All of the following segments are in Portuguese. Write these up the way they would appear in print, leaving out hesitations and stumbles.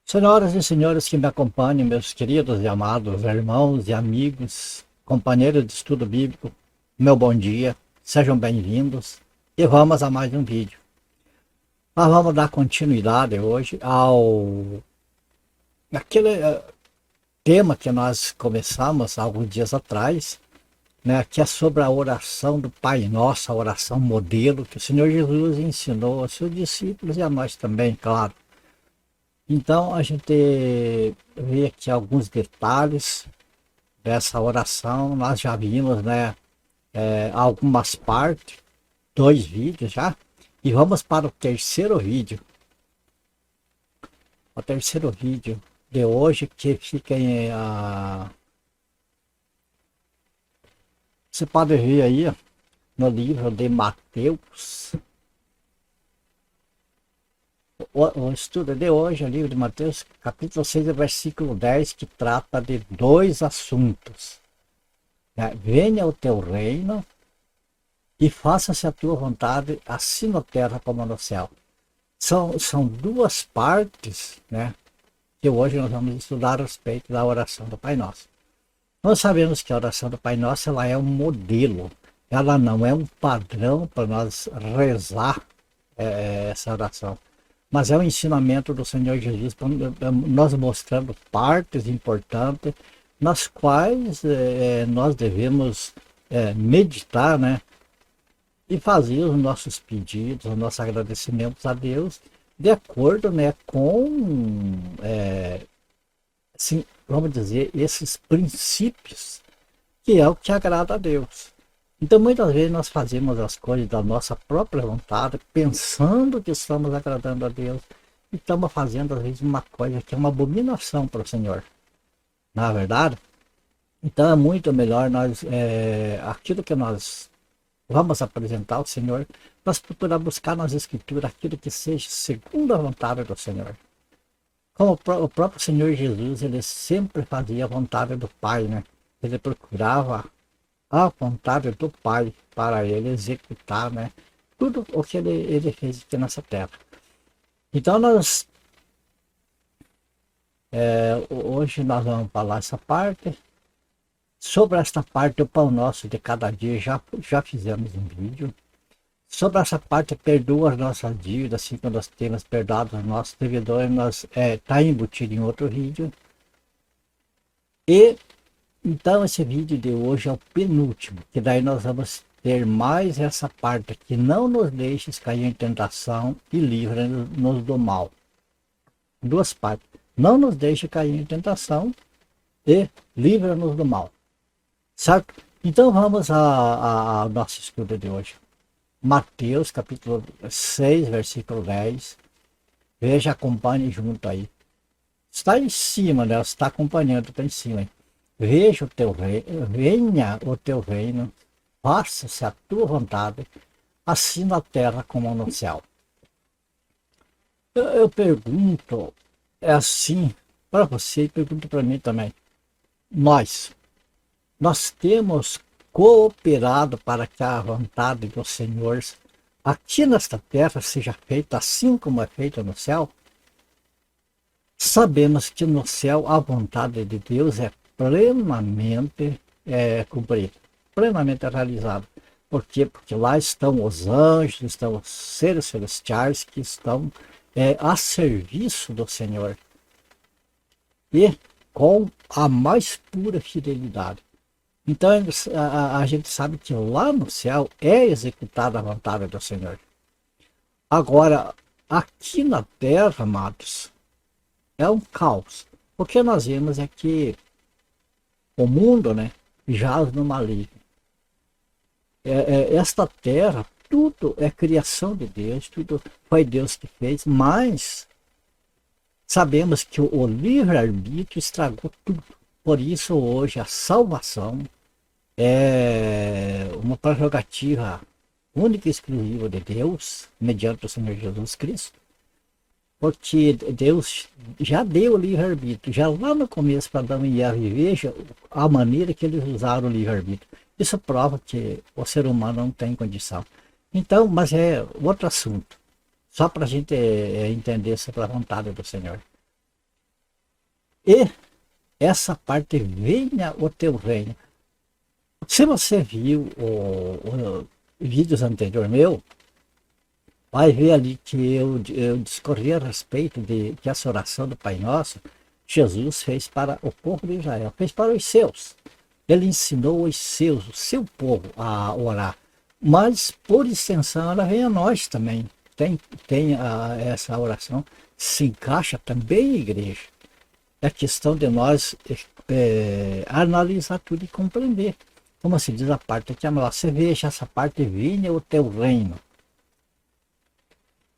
Senhoras e senhores que me acompanham, meus queridos e amados irmãos e amigos, companheiros de estudo bíblico, meu bom dia, sejam bem-vindos e vamos a mais um vídeo. Nós vamos dar continuidade hoje ao aquele tema que nós começamos há alguns dias atrás, né, que é sobre a oração do Pai Nosso, a oração modelo que o Senhor Jesus ensinou aos seus discípulos e a nós também, claro. Então a gente vê aqui alguns detalhes dessa oração. Nós já vimos, né, algumas partes, dois vídeos já, e vamos para o terceiro vídeo. O terceiro vídeo de hoje que fica em você pode ver aí ó, no livro de Mateus. O estudo de hoje é o livro de Mateus, capítulo 6, versículo 10, que trata de dois assuntos. Né? Venha o teu reino e faça-se a tua vontade, assim na terra como no céu. São duas partes, né, que hoje nós vamos estudar a respeito da oração do Pai Nosso. Nós sabemos que a oração do Pai Nosso ela é um modelo, ela não é um padrão para nós rezar essa oração. Mas é o ensinamento do Senhor Jesus, nós mostrando partes importantes nas quais nós devemos meditar, né? E fazer os nossos pedidos, os nossos agradecimentos a Deus, de acordo, né, com, assim, vamos dizer, esses princípios, que é o que agrada a Deus. Então, muitas vezes nós fazemos as coisas da nossa própria vontade, pensando que estamos agradando a Deus, e estamos fazendo, às vezes, uma coisa que é uma abominação para o Senhor. Não é verdade? Então, é muito melhor nós, aquilo que nós vamos apresentar ao Senhor, nós procurar buscar nas Escrituras aquilo que seja segundo a vontade do Senhor. Como o próprio Senhor Jesus, ele sempre fazia a vontade do Pai, né? Ele procurava a vontade do Pai para ele executar, né, tudo o que ele fez aqui nessa terra. Então hoje nós vamos falar essa parte. Sobre esta parte do pão nosso de cada dia já fizemos um vídeo. Sobre essa parte, perdoa as nossas dívidas, assim que nós temos perdoado os nossos devedores, nós está embutido em outro vídeo. E então esse vídeo de hoje é o penúltimo, que daí nós vamos ter mais essa parte que não nos deixes cair em tentação e livra-nos do mal. Duas partes. Não nos deixe cair em tentação e livra-nos do mal. Certo? Então vamos ao nosso estudo de hoje. Mateus capítulo 6, versículo 10. Veja, acompanhe junto aí. Está em cima, né? Está acompanhando, está em cima aí. Veja o teu reino, venha o teu reino, faça-se a tua vontade, assim na terra como no céu. Eu pergunto, é assim para você e pergunto para mim também. Nós temos cooperado para que a vontade do Senhor aqui nesta terra seja feita assim como é feita no céu? Sabemos que no céu a vontade de Deus é plenamente cumprida, plenamente realizada. Por quê? Porque lá estão os anjos, estão os seres celestiais que estão a serviço do Senhor e com a mais pura fidelidade. Então a gente sabe que lá no céu é executada a vontade do Senhor. Agora, aqui na terra, amados, é um caos. O que nós vemos é que o mundo, né, jaz no maligno. Esta terra, tudo é criação de Deus, tudo foi Deus que fez, mas sabemos que o livre-arbítrio estragou tudo. Por isso hoje a salvação é uma prerrogativa única e exclusiva de Deus, mediante o Senhor Jesus Cristo. Porque Deus já deu o livre-arbítrio, já lá no começo para Adão e Eva, veja a maneira que eles usaram o livre-arbítrio. Isso prova que o ser humano não tem condição. Então, mas é outro assunto, só para a gente entender sobre a vontade do Senhor. E essa parte, venha o teu reino. Se você viu o vídeos anteriores meu, vai ver ali que eu discorri a respeito de que essa oração do Pai Nosso, Jesus fez para o povo de Israel, fez para os seus. Ele ensinou os seus, o seu povo a orar. Mas, por extensão, ela vem a nós também. Tem essa oração, se encaixa também em igreja. É questão de nós analisar tudo e compreender. Como se diz a parte aqui, você veja essa parte, vinha o teu reino.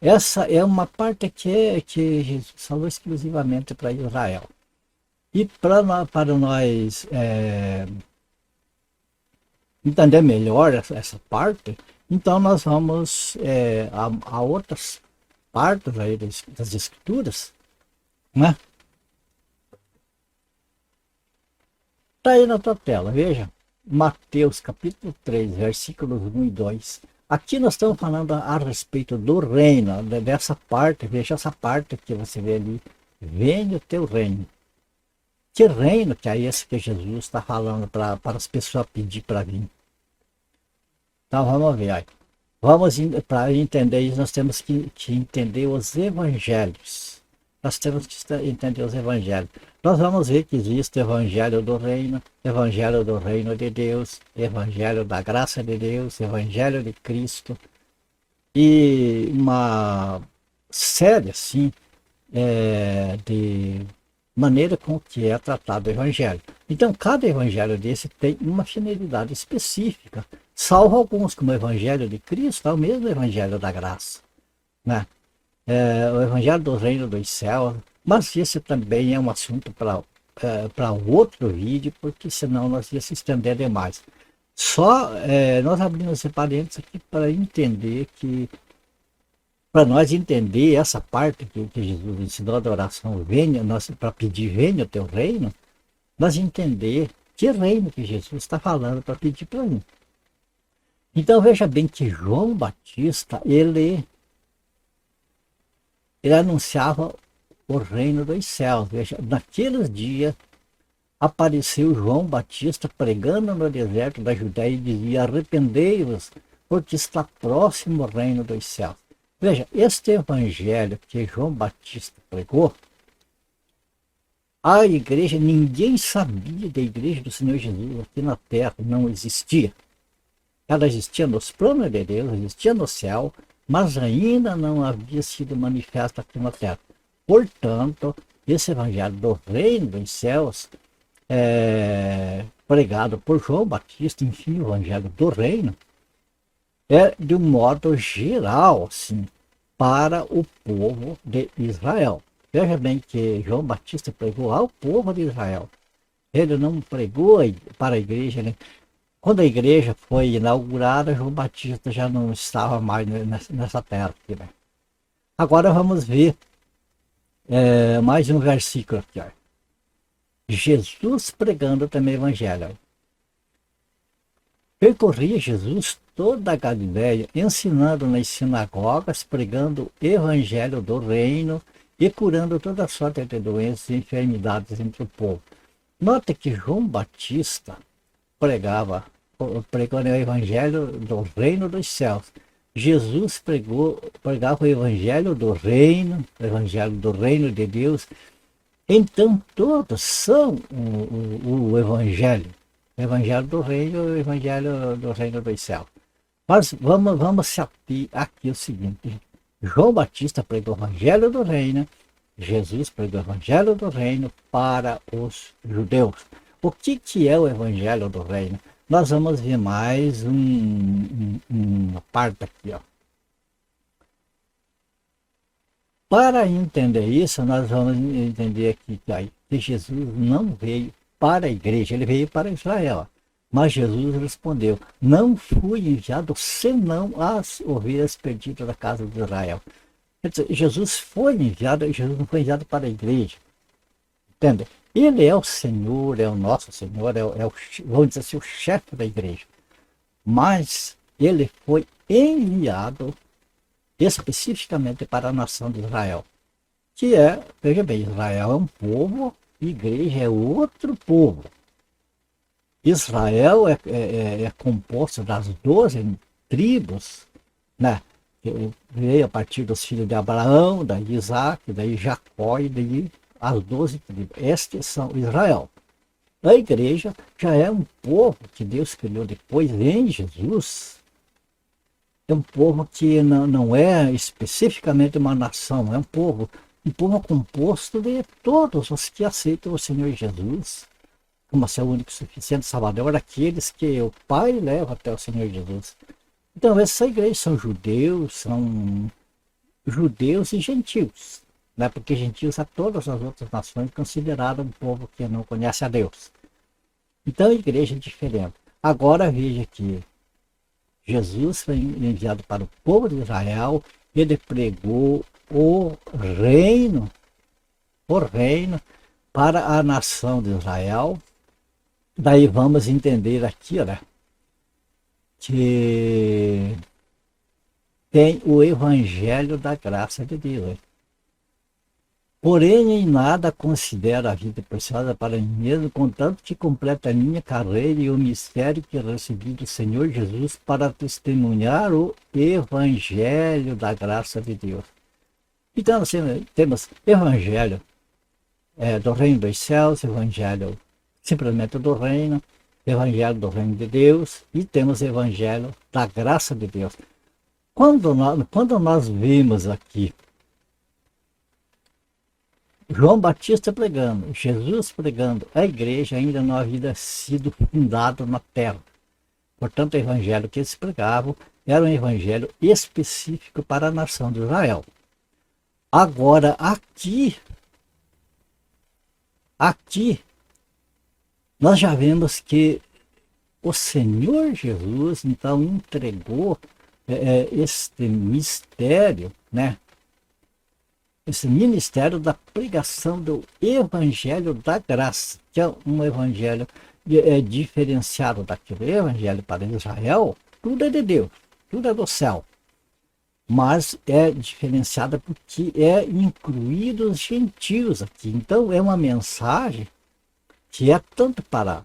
Essa é uma parte que Jesus falou exclusivamente para Israel. E para nós entender melhor essa parte, então nós vamos a outras partes aí das Escrituras, né? Está aí na tua tela, veja. Mateus capítulo 3, versículos 1 e 2. Aqui nós estamos falando a respeito do reino, dessa parte, veja essa parte que você vê ali. Venha o teu reino. Que reino que é esse que Jesus está falando para as pessoas pedir para vir? Então vamos ver aí. Para entender isso, nós temos que entender os evangelhos. Nós temos que entender os evangelhos. Nós vamos ver que existe o evangelho do reino de Deus, evangelho da graça de Deus, evangelho de Cristo, e uma série assim de maneira com que é tratado o evangelho. Então, cada evangelho desse tem uma finalidade específica, salvo alguns, como o evangelho de Cristo, é o mesmo evangelho da graça, né? O evangelho do reino dos céus, mas esse também é um assunto para outro vídeo, porque senão nós ia se estender demais. Só nós abrimos esse parênteses aqui para entender que, para nós entender essa parte que Jesus ensinou da oração, venha, para pedir venha o teu reino, nós entender que reino que Jesus está falando para pedir para mim. Então veja bem que João Batista, ele anunciava o reino dos céus. Veja, naqueles dias apareceu João Batista pregando no deserto da Judéia e dizia: arrependei-vos, porque está próximo o reino dos céus. Veja, este evangelho que João Batista pregou, a igreja, ninguém sabia da igreja do Senhor Jesus aqui na terra, não existia. Ela existia nos planos de Deus, existia no céu, mas ainda não havia sido manifesta aqui na terra. Portanto, esse evangelho do reino dos céus, pregado por João Batista, enfim, o evangelho do reino, é de um modo geral, assim, para o povo de Israel. Veja bem que João Batista pregou ao povo de Israel. Ele não pregou para a igreja, né? Quando a igreja foi inaugurada, João Batista já não estava mais nessa terra aqui, né? Agora vamos ver mais um versículo aqui, ó. Jesus pregando também o evangelho. Percorria Jesus toda a Galiléia, ensinando nas sinagogas, pregando o evangelho do reino e curando toda sorte de doenças e enfermidades entre o povo. Nota que João Batista pregava o evangelho do reino dos céus. Jesus pregava o evangelho do reino de Deus. Então todos são o evangelho do reino, o evangelho do reino dos céus. Mas vamos se ater aqui o seguinte: João Batista pregou o evangelho do reino, Jesus pregou o evangelho do reino para os judeus. O que é o evangelho do reino? Nós vamos ver mais uma parte aqui, ó. Para entender isso, nós vamos entender aqui que Jesus não veio para a igreja, ele veio para Israel. Mas Jesus respondeu: não fui enviado senão às ovelhas perdidas da casa de Israel. Quer dizer, Jesus não foi enviado para a igreja. Entende? Ele é o Senhor, é o nosso Senhor, vamos dizer assim, o chefe da igreja. Mas ele foi enviado especificamente para a nação de Israel. Que veja bem, Israel é um povo igreja é outro povo. Israel é composto das 12 tribos, né? Que veio a partir dos filhos de Abraão, daí Isaac, daí Jacó e daí as 12 tribos. Estes são Israel. A igreja já é um povo que Deus criou depois em Jesus. É um povo que não é especificamente uma nação, é um povo composto de todos os que aceitam o Senhor Jesus como seu único e suficiente Salvador, aqueles que o Pai leva até o Senhor Jesus. Então, essa igreja são judeus e gentios, né? Porque gentios a todas as outras nações consideraram um povo que não conhece a Deus. Então, a igreja é diferente. Agora, veja que Jesus foi enviado para o povo de Israel, ele pregou o reino para a nação de Israel. Daí vamos entender aqui, né, que tem o evangelho da graça de Deus. Porém, em nada considero a vida preciosa para mim mesmo, contanto que completa a minha carreira e o mistério que recebi do Senhor Jesus para testemunhar o evangelho da graça de Deus. Então, assim, temos evangelho do reino dos céus, evangelho simplesmente do reino, evangelho do reino de Deus, e temos evangelho da graça de Deus. Quando nós vimos aqui João Batista pregando, Jesus pregando, a igreja ainda não havia sido fundada na terra. Portanto, o evangelho que eles pregavam era um evangelho específico para a nação de Israel. Agora, aqui, nós já vemos que o Senhor Jesus, então, entregou este mistério, né? Esse ministério da pregação do Evangelho da Graça, que é um evangelho diferenciado daquele evangelho para Israel. Tudo é de Deus, tudo é do céu, mas é diferenciada porque é incluído os gentios aqui. Então é uma mensagem que é tanto para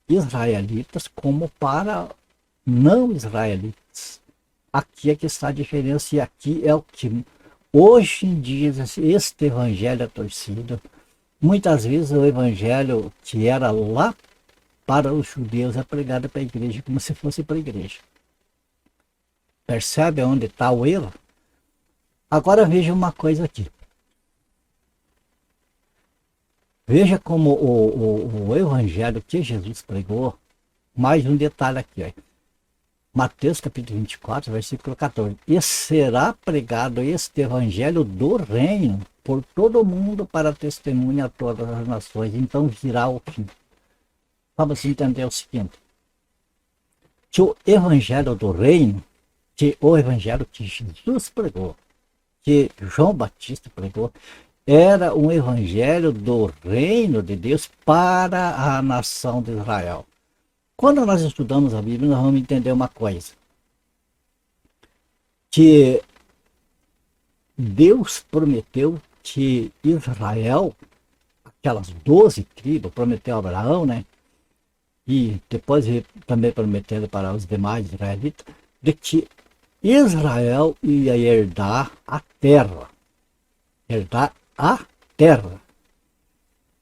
israelitas como para não israelitas. Aqui é que está a diferença, e aqui é o que hoje em dia este evangelho é torcido. Muitas vezes o evangelho que era lá para os judeus é pregado para a igreja como se fosse para a igreja. Percebe onde está o erro? Agora veja uma coisa aqui. Veja como o evangelho que Jesus pregou, mais um detalhe aqui, ó. Mateus capítulo 24, versículo 14. E será pregado este evangelho do reino por todo o mundo para testemunha a todas as nações. Então virá o fim. Vamos entender o seguinte. Que o evangelho do reino, que o evangelho que Jesus pregou, que João Batista pregou, era um evangelho do reino de Deus para a nação de Israel. Quando nós estudamos a Bíblia, nós vamos entender uma coisa. Que Deus prometeu que Israel, aquelas 12 tribos, prometeu a Abraão, né? E depois também prometeu para os demais israelitas, de que Israel ia herdar a terra. Herdar a terra.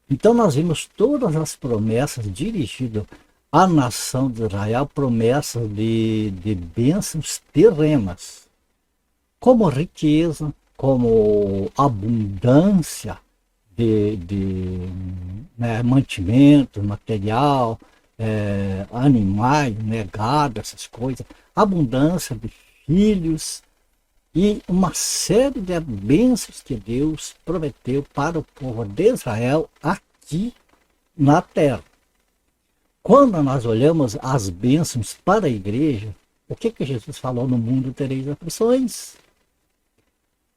Então nós vimos todas as promessas dirigidas à nação de Israel, promessas de bênçãos terrenas, como riqueza, como abundância de mantimento, material, animais, gado, essas coisas, abundância de filhos e uma série de bênçãos que Deus prometeu para o povo de Israel aqui na terra. Quando nós olhamos as bênçãos para a igreja, o que Jesus falou? No mundo tereis aflições.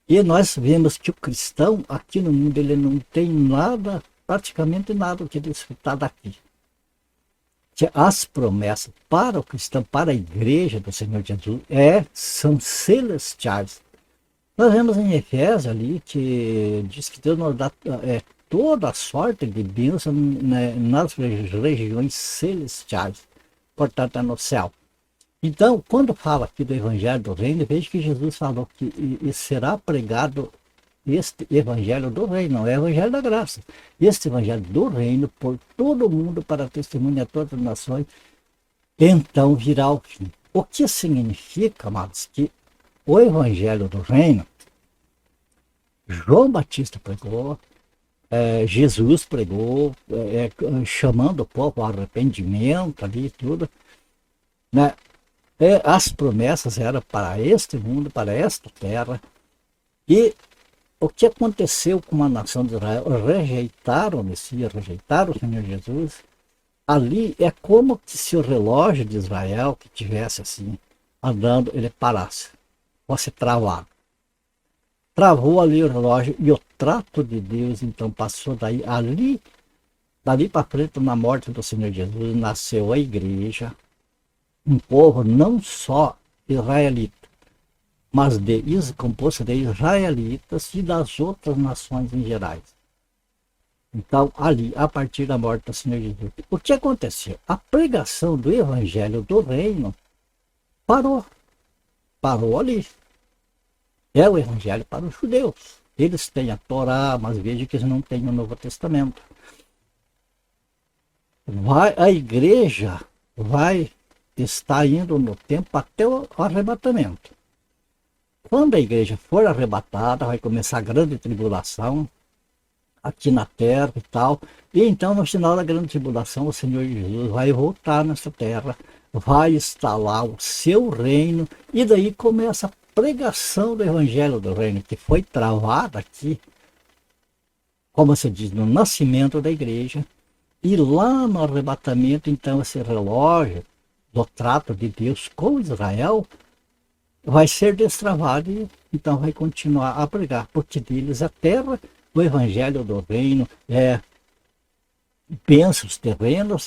E nós vemos que o cristão aqui no mundo ele não tem nada, praticamente nada que desfrutar daqui. Que as promessas para o cristão, para a igreja do Senhor Jesus, são celestiais. Nós vemos em Efésios ali que diz que Deus nos dá toda a sorte de bênção, né, nas regiões celestiais, portanto é no céu. Então, quando fala aqui do Evangelho do Reino, veja que Jesus falou que e será pregado este Evangelho do Reino, não é o Evangelho da Graça. Este Evangelho do Reino por todo o mundo para testemunhar a todas as nações, então virá o fim. O que significa, amados, que o Evangelho do Reino, João Batista pregou, Jesus pregou, chamando o povo ao arrependimento ali e tudo, né? As promessas eram para este mundo, para esta terra. E o que aconteceu com a nação de Israel? Rejeitaram o Messias, rejeitaram o Senhor Jesus. Ali é como se o relógio de Israel, que tivesse assim, andando, ele parasse, fosse travado. Travou ali o relógio e o trato de Deus, então, passou dali para frente, na morte do Senhor Jesus, nasceu a igreja, um povo não só israelita, mas composto de israelitas e das outras nações em gerais. Então, ali, a partir da morte do Senhor Jesus, o que aconteceu? A pregação do Evangelho do Reino parou ali. É o Evangelho para os judeus. Eles têm a Torá, mas veja que eles não têm o Novo Testamento. A igreja vai estar indo no tempo até o arrebatamento. Quando a igreja for arrebatada, vai começar a grande tribulação aqui na terra e tal. E então, no final da grande tribulação, o Senhor Jesus vai voltar nessa terra, vai instalar o seu reino, e daí começa a pregação do Evangelho do Reino, que foi travada aqui, como se diz, no nascimento da igreja. E lá no arrebatamento, então, esse relógio do trato de Deus com Israel vai ser destravado e então vai continuar a pregar, porque deles a terra, o Evangelho do Reino, bênçãos terrenos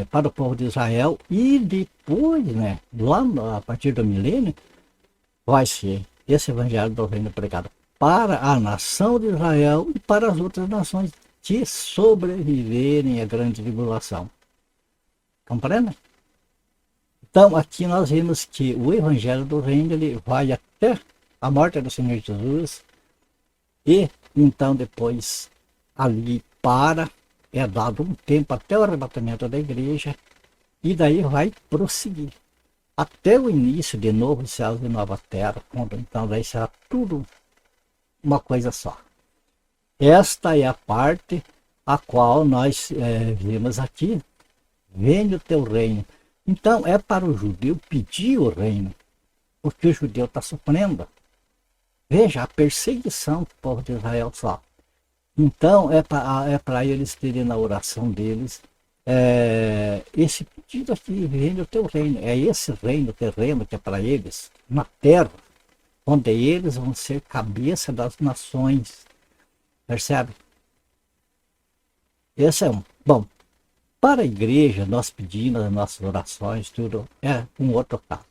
para o povo de Israel, e depois, né, lá a partir do milênio, vai ser esse Evangelho do Reino pregado para a nação de Israel e para as outras nações que sobreviverem à grande tribulação. Compreende? Então, aqui nós vemos que o Evangelho do Reino ele vai até a morte do Senhor Jesus, e então depois ali é dado um tempo até o arrebatamento da igreja, e daí vai prosseguir até o início de novos céus e nova terra, quando então daí será tudo uma coisa só. Esta é a parte a qual nós vimos aqui, venha o teu reino. Então é para o judeu pedir o reino, porque o judeu está sofrendo. Veja a perseguição que o povo de Israel sofre. Então é para eles terem na oração deles esse pedido aqui, venha o teu reino. É esse reino terreno que é para eles, na terra, onde eles vão ser cabeça das nações. Percebe? Esse é um. Bom, para a igreja, nós pedimos as nossas orações, tudo é um outro caso.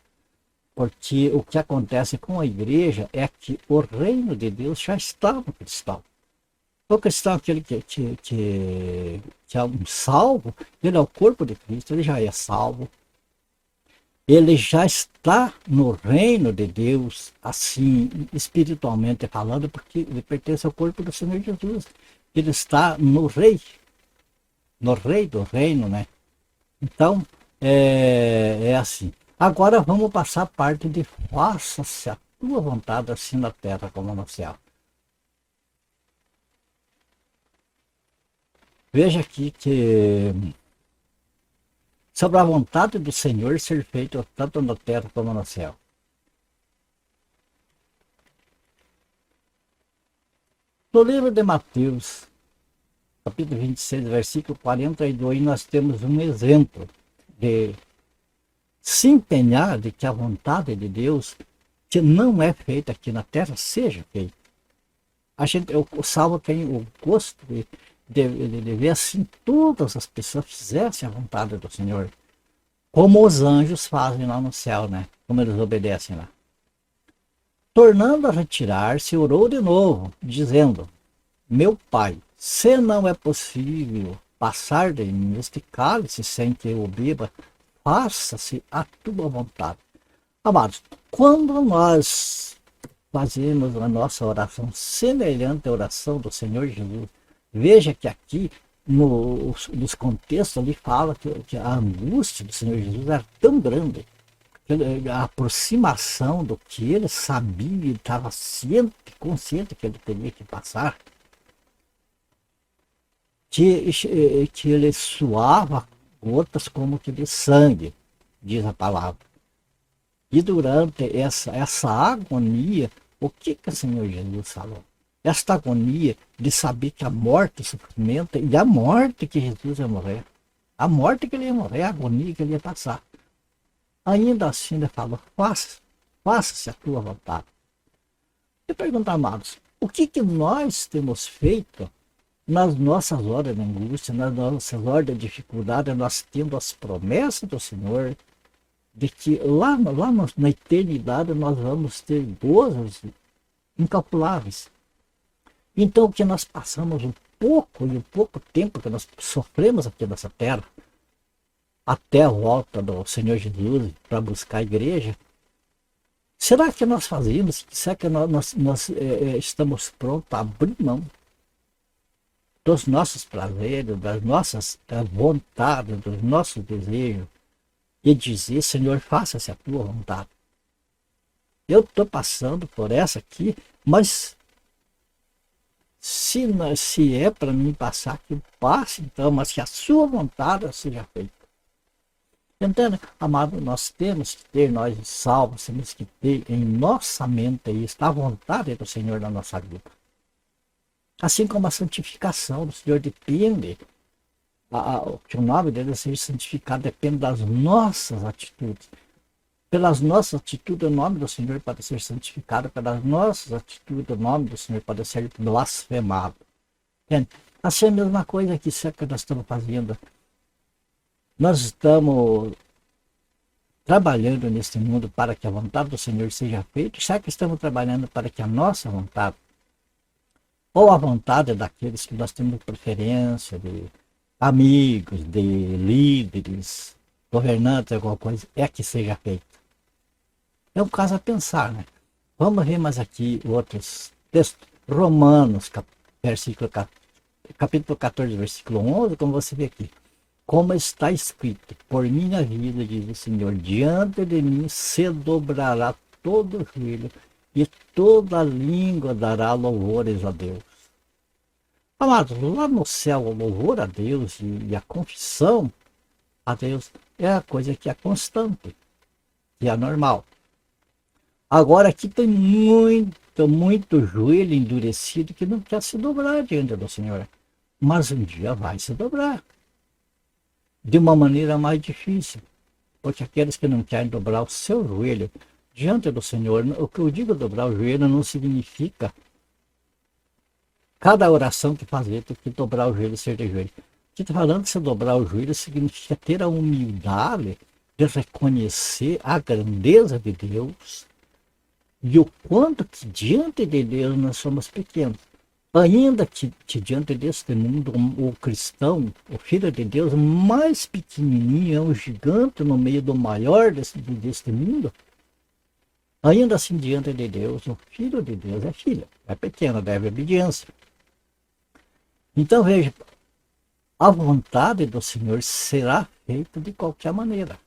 Porque o que acontece com a igreja é que o reino de Deus já está no cristão. O cristão, aquele que é um salvo, ele é o corpo de Cristo, ele já é salvo. Ele já está no reino de Deus, assim, espiritualmente falando, porque ele pertence ao corpo do Senhor Jesus. Ele está no rei do reino, né? Então, é assim. Agora vamos passar a parte de faça-se a tua vontade, assim na terra como no céu. Veja aqui que sobre a vontade do Senhor ser feita tanto na terra como no céu. No livro de Mateus, capítulo 26, versículo 42, nós temos um exemplo de se empenhar de que a vontade de Deus, que não é feita aqui na terra, seja feita. O salvo tem o gosto de ver assim todas as pessoas fizessem a vontade do Senhor, como os anjos fazem lá no céu, né? Como eles obedecem lá. Tornando a retirar-se, orou de novo, dizendo: meu Pai, Se não é possível passar de mim este cálice sem que eu beba, faça-se a tua vontade. Amados, quando nós fazemos a nossa oração semelhante à oração do Senhor Jesus, veja que aqui nos contextos ali fala que a angústia do Senhor Jesus era tão grande, a aproximação do que ele sabia, ele estava ciente, consciente que ele teria que passar, que ele suava gotas como que de sangue, diz a palavra. E durante essa agonia, o que o Senhor Jesus falou? Esta agonia de saber que a morte, o sofrimento, e a morte que Jesus ia morrer, a morte que ele ia morrer, a agonia que ele ia passar. Ainda assim ele falou, faça-se a tua vontade. Eu pergunto, amados, o que nós temos feito nas nossas horas de angústia, nas nossas horas de dificuldade, nós tendo as promessas do Senhor, de que lá na eternidade nós vamos ter gozos incalculáveis. Então o que nós passamos o pouco tempo que nós sofremos aqui nessa terra, até a volta do Senhor Jesus para buscar a igreja, será que nós fazemos, será que nós estamos prontos a abrir mão dos nossos prazeres, das nossas vontades, dos nossos desejos, e dizer, Senhor, faça-se a tua vontade. Eu estou passando por essa aqui, mas se é para mim passar, que eu passe então, mas que a sua vontade seja feita. Entende? Amado, nós temos que ter, nós salvos, temos que ter em nossa mente isso, a vontade do Senhor na nossa vida. Assim como a santificação do Senhor depende, que o nome dele seja santificado depende das nossas atitudes. Pelas nossas atitudes, o nome do Senhor pode ser santificado. Pelas nossas atitudes, o nome do Senhor pode ser blasfemado. Entende? Assim é a mesma coisa que isso que nós estamos fazendo. Nós estamos trabalhando neste mundo para que a vontade do Senhor seja feita. Será que estamos trabalhando para que a nossa vontade, ou a vontade daqueles que nós temos preferência, de amigos, de líderes, governantes, alguma coisa, é que seja feita? É um caso a pensar, né? Vamos ver mais aqui outros textos. Romanos, capítulo 14, versículo 11, como você vê aqui. Como está escrito, por minha vida, diz o Senhor, diante de mim se dobrará todo o joelho e toda língua dará louvores a Deus. Amados, lá no céu, o louvor a Deus e a confissão a Deus é a coisa que é constante, que é normal. Agora aqui tem muito joelho endurecido que não quer se dobrar diante do Senhor. Mas um dia vai se dobrar. De uma maneira mais difícil. Porque aqueles que não querem dobrar o seu joelho diante do Senhor, o que eu digo dobrar o joelho não significa cada oração que fazer tem que dobrar o joelho e ser de joelho. Aqui está falando que se dobrar o joelho significa ter a humildade de reconhecer a grandeza de Deus e o quanto que diante de Deus nós somos pequenos. Ainda que diante deste mundo, o cristão, o filho de Deus, mais pequenininho, é um gigante no meio do maior deste mundo, ainda assim diante de Deus, o filho de Deus é filho, é pequeno, deve obediência. Então veja, a vontade do Senhor será feita de qualquer maneira.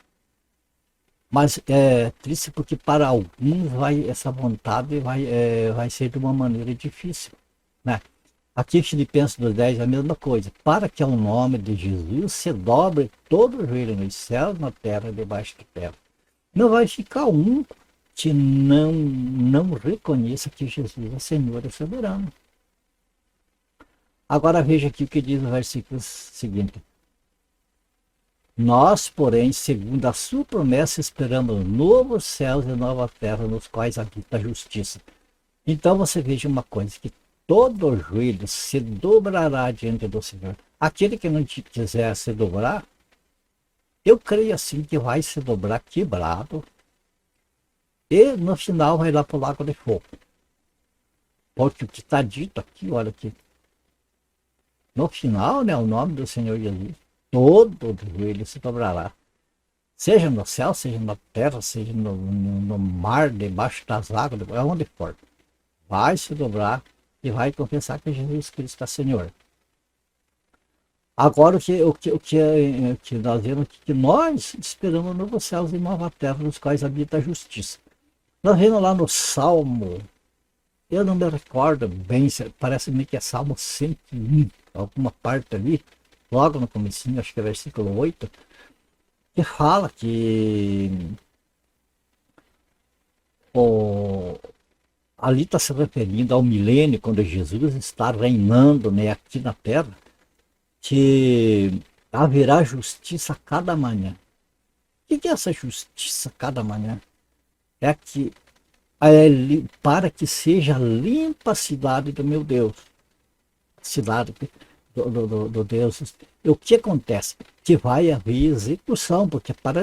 Mas é triste porque para alguns essa vontade vai ser de uma maneira difícil. Né? Aqui em Filipenses 2:10 é a mesma coisa. Para que ao nome de Jesus se dobre todo o joelho nos céus, na terra e debaixo da terra. Não vai ficar um que não reconheça que Jesus é Senhor e soberano. Agora veja aqui o que diz o versículo seguinte. Nós, porém, segundo a sua promessa, esperamos novos céus e nova terra nos quais habita a justiça. Então você veja uma coisa, que todo joelho se dobrará diante do Senhor. Aquele que não quiser se dobrar, eu creio assim que vai se dobrar quebrado e no final vai lá para o lago de fogo. Porque o que está dito aqui, olha aqui, No final, né, o nome do Senhor Jesus, todo joelho se dobrará. Seja no céu, seja na terra, seja no mar, debaixo das águas, onde for. Vai se dobrar e vai confessar que Jesus Cristo é Senhor. Agora o que nós vemos que nós esperamos novos céus e nova terra, nos quais habita a justiça. Nós vemos lá no Salmo, eu não me recordo bem, parece-me que é Salmo 101, alguma parte ali, logo no comecinho, acho que é versículo 8, que fala que o, ali está se referindo ao milênio, quando Jesus está reinando, né, aqui na terra, que haverá justiça a cada manhã. O que é essa justiça a cada manhã? É que para que seja limpa a cidade do meu Deus, cidade do Deus. E o que acontece? Que vai haver execução, porque para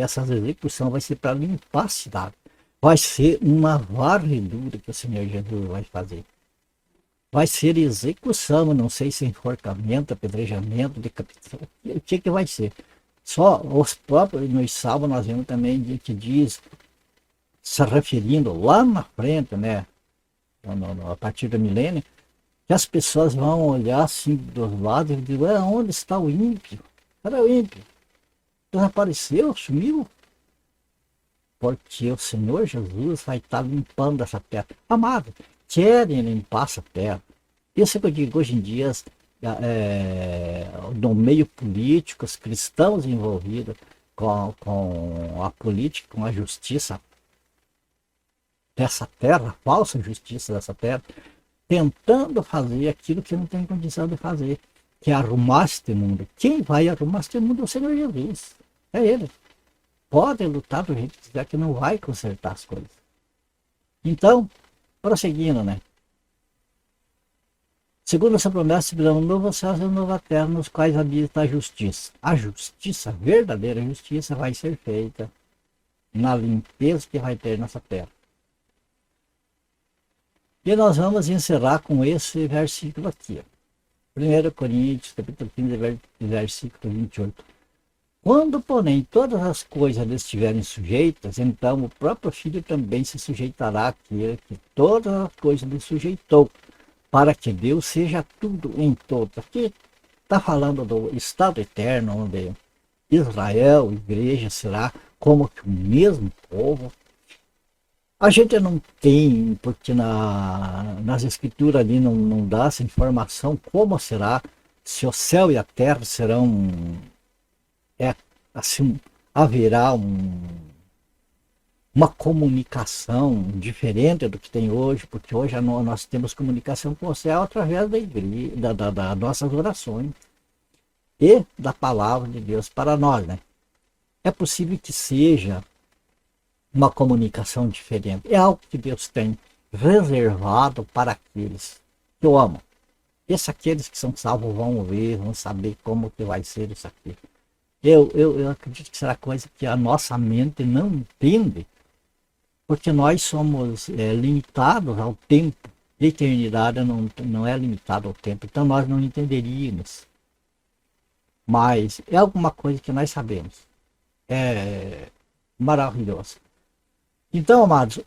essa execução vai ser para limpar a cidade. Vai ser uma varredura que o Senhor Jesus vai fazer. Vai ser execução, não sei se enforcamento, apedrejamento, decapitação, o que vai ser. Só os próprios, nos salmos nós vemos também que diz, se referindo lá na frente, né, a partir do milênio, que as pessoas vão olhar assim dos lados e dizer, onde está o ímpio? Cadê o ímpio? Desapareceu, sumiu? Porque o Senhor Jesus vai estar limpando essa terra. Amado, querem limpar essa terra. Isso é que eu digo hoje em dia, no meio político, os cristãos envolvidos com a política, com a justiça dessa terra, a falsa justiça dessa terra, tentando fazer aquilo que não tem condição de fazer, que é arrumar este mundo. Quem vai arrumar este mundo é o Senhor Jesus. É Ele. Pode lutar do jeito que quiser, que não vai consertar as coisas. Então, prosseguindo, né? Segundo essa promessa, virão novo céu e nova terra, nos quais habita a justiça. A justiça, a verdadeira justiça, vai ser feita na limpeza que vai ter nessa terra. E nós vamos encerrar com esse versículo aqui. 1 Coríntios, capítulo 15, versículo 28. Quando, porém, todas as coisas lhe estiverem sujeitas, então o próprio Filho também se sujeitará àquele que todas as coisas lhe sujeitou, para que Deus seja tudo em todos. Aqui está falando do estado eterno, onde Israel, igreja, será como que o mesmo povo. A gente não tem, porque nas escrituras ali não dá essa informação como será, se o céu e a terra serão, assim, haverá uma comunicação diferente do que tem hoje, porque hoje nós temos comunicação com o céu através da igreja, das nossas orações e da palavra de Deus para nós, né? É possível que seja uma comunicação diferente. É algo que Deus tem reservado para aqueles que o amam. Esses aqueles que são salvos vão ver, vão saber como que vai ser isso aqui. Eu acredito que será coisa que a nossa mente não entende, porque nós somos limitados ao tempo. A eternidade não é limitada ao tempo, então nós não entenderíamos. Mas é alguma coisa que nós sabemos. É maravilhoso. Então, amados,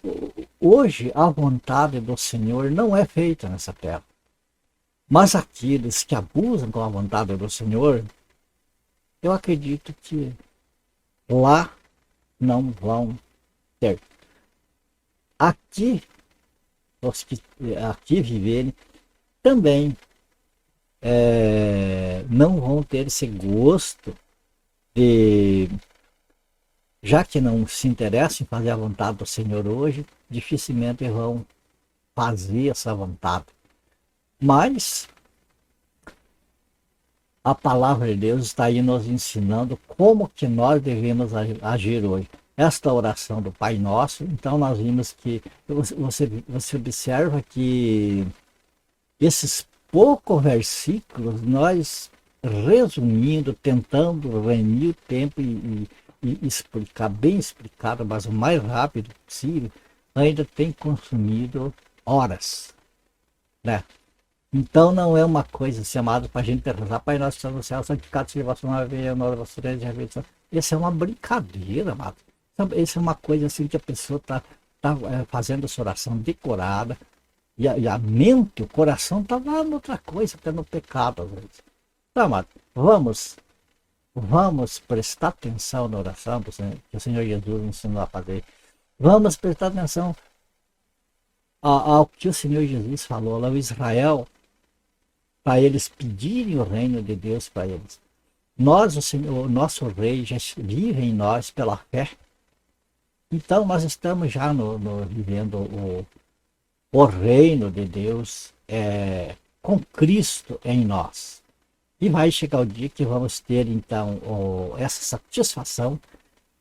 hoje a vontade do Senhor não é feita nessa terra. Mas aqueles que abusam com a vontade do Senhor, eu acredito que lá não vão ter. Aqui, os que aqui viverem, também não vão ter esse gosto de, já que não se interessam em fazer a vontade do Senhor hoje, dificilmente vão fazer essa vontade. Mas a palavra de Deus está aí nos ensinando como que nós devemos agir hoje. Esta oração do Pai Nosso, então nós vimos que você observa que esses poucos versículos, nós resumindo, tentando remir o tempo e explicar, bem explicado, mas o mais rápido possível, ainda tem consumido horas, né? Então não é uma coisa, assim, amado, para a gente rezar, Pai nosso que estás no céu, santificado seja o vosso nome, venha a nós a vossa reino, essa é uma brincadeira, amado. Isso é uma coisa assim que a pessoa tá fazendo essa oração decorada, e a mente, o coração está lá em outra coisa, até no pecado às vezes. Então, amado, vamos prestar atenção na oração que o Senhor Jesus ensinou a fazer. Vamos prestar atenção ao que o Senhor Jesus falou lá, o Israel, para eles pedirem o reino de Deus para eles. Nós, o nosso rei, já vive em nós pela fé. Então nós estamos já vivendo o reino de Deus com Cristo em nós. E vai chegar o dia que vamos ter então essa satisfação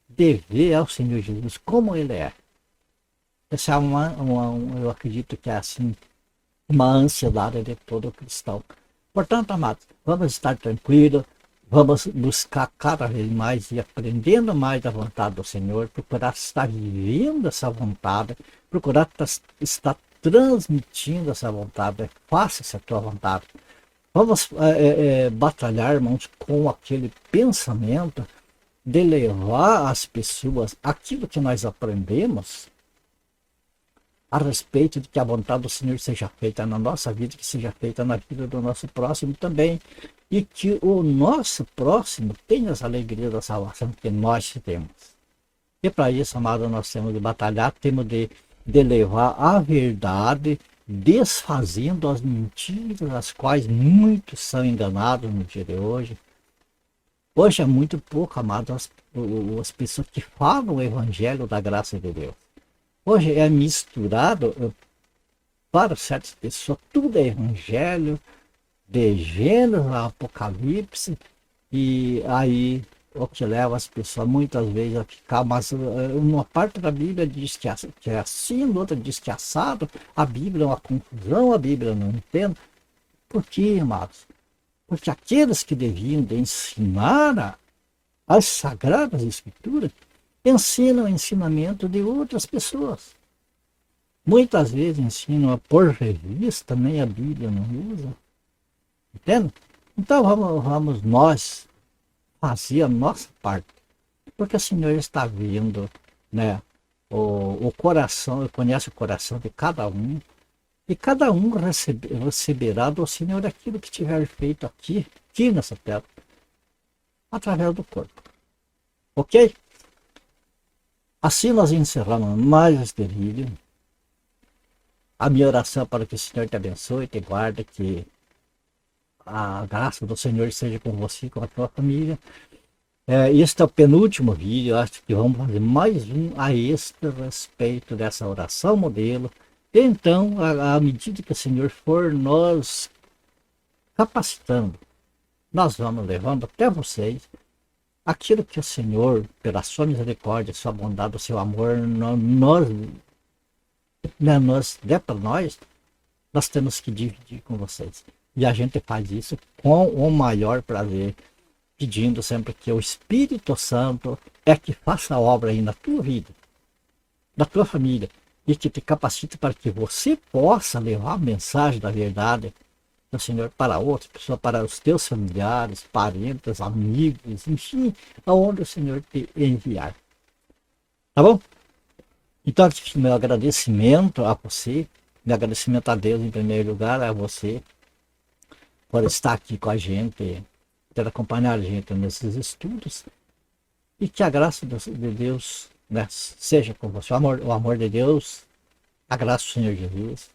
de ver ao Senhor Jesus como Ele é. Essa é eu acredito que é assim, uma ansiedade de todo cristão. Portanto, amados, vamos estar tranquilos, vamos buscar cada vez mais e aprendendo mais da vontade do Senhor, procurar estar vivendo essa vontade, procurar estar transmitindo essa vontade, faça essa tua vontade. Vamos batalhar, irmãos, com aquele pensamento de levar às pessoas aquilo que nós aprendemos a respeito de que a vontade do Senhor seja feita na nossa vida, que seja feita na vida do nosso próximo também, e que o nosso próximo tenha as alegrias da salvação que nós temos. E para isso, amado, nós temos de batalhar, temos de levar a verdade, desfazendo as mentiras, as quais muitos são enganados no dia de hoje. Hoje é muito pouco, amado, as pessoas que falam o evangelho da graça de Deus. Hoje é misturado, para certas pessoas, tudo é evangelho, de Gênesis a Apocalipse, e aí o que leva as pessoas muitas vezes a ficar, mas uma parte da Bíblia diz que é assim, outra diz que é assado, a Bíblia é uma confusão, a Bíblia não entende. Por quê, amados? Porque aqueles que deviam de ensinar as Sagradas Escrituras ensinam o ensinamento de outras pessoas. Muitas vezes ensinam por revista, nem a Bíblia não usa. Entende? Então vamos nós fazer a nossa parte. Porque o Senhor está vendo, né, o coração, Ele conhece o coração de cada um. E cada um receberá do Senhor aquilo que tiver feito aqui nessa terra, através do corpo. Ok? Assim nós encerramos mais este vídeo. A minha oração para que o Senhor te abençoe, te guarde, que a graça do Senhor seja com você e com a tua família. Este é o penúltimo vídeo, acho que vamos fazer mais um a este respeito dessa oração modelo. Então, à medida que o Senhor for nos capacitando, nós vamos levando até vocês aquilo que o Senhor, pela sua misericórdia, sua bondade, o seu amor, nos der para nós temos que dividir com vocês. E a gente faz isso com o maior prazer, pedindo sempre que o Espírito Santo que faça a obra aí na tua vida, na tua família, e que te capacite para que você possa levar a mensagem da verdade do Senhor para outras pessoas, para os teus familiares, parentes, amigos, enfim, aonde o Senhor te enviar. Tá bom? Então, meu agradecimento a você, meu agradecimento a Deus em primeiro lugar, a você, por estar aqui com a gente, por acompanhar a gente nesses estudos, e que a graça de Deus, né, seja com você, o amor de Deus, a graça do Senhor Jesus,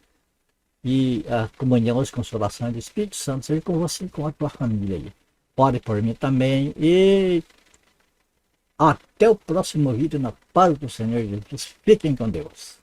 e a comunhão e consolação do Espírito Santo seja com você e com a tua família aí. Ore por mim também, e até o próximo vídeo, na paz do Senhor Jesus. Fiquem com Deus.